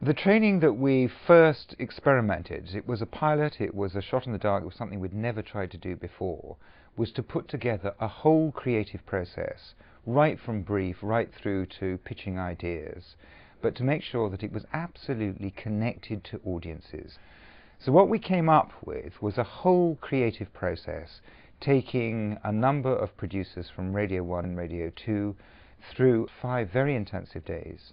The training that we first experimented, it was a pilot, it was a shot in the dark, it was something we'd never tried to do before, was to put together a whole creative process, right from brief, right through to pitching ideas, but to make sure that it was absolutely connected to audiences. So what we came up with was a whole creative process, taking a number of producers from Radio 1 and Radio 2 through 5 very intensive days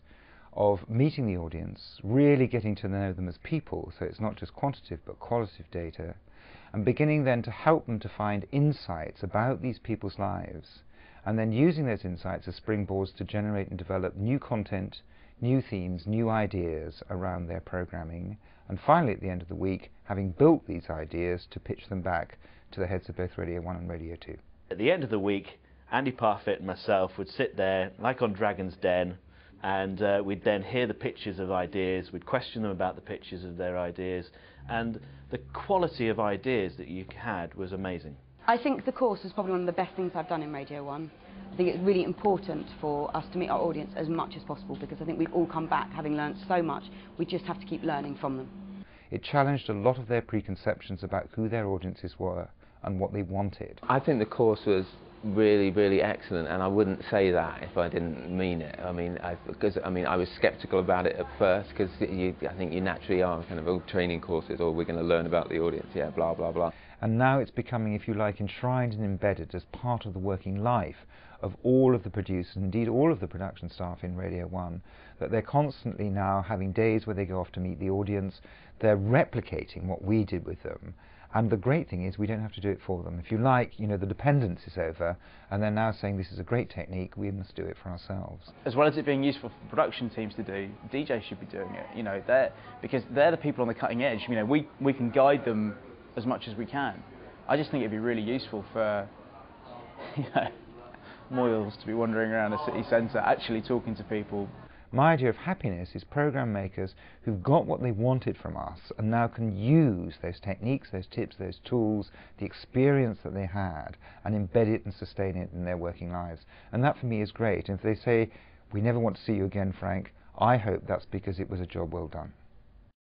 of meeting the audience, really getting to know them as people, so it's not just quantitative but qualitative data, and beginning then to help them to find insights about these people's lives, and then using those insights as springboards to generate and develop new content, new themes, new ideas around their programming, and finally at the end of the week, having built these ideas, to pitch them back to the heads of both Radio 1 and Radio 2. At the end of the week, Andy Parfit and myself would sit there, like on Dragon's Den, and we'd then hear the pitches of ideas, we'd question them about the pitches of their ideas, and the quality of ideas that you had was amazing. I think the course was probably one of the best things I've done in Radio 1. I think it's really important for us to meet our audience as much as possible, because I think we've all come back having learned so much, we just have to keep learning from them. It challenged a lot of their preconceptions about who their audiences were and what they wanted. I think the course was really, really excellent, and I wouldn't say that if I didn't mean it. I mean, I was sceptical about it at first, because I think you naturally are kind of old training courses, or we're going to learn about the audience, yeah, blah, blah, blah. And now it's becoming, if you like, enshrined and embedded as part of the working life of all of the producers, indeed all of the production staff in Radio 1, that they're constantly now having days where they go off to meet the audience, they're replicating what we did with them. And the great thing is we don't have to do it for them. If you like, you know, the dependence is over, and they're now saying this is a great technique, we must do it for ourselves. As well as it being useful for production teams to do, DJs should be doing it, you know, because they're the people on the cutting edge. You know, we can guide them as much as we can. I just think it'd be really useful for, you know, Moyles to be wandering around a city centre actually talking to people. My idea of happiness is program makers who've got what they wanted from us and now can use those techniques, those tips, those tools, the experience that they had, and embed it and sustain it in their working lives. And that for me is great. And if they say, "We never want to see you again, Frank," I hope that's because it was a job well done.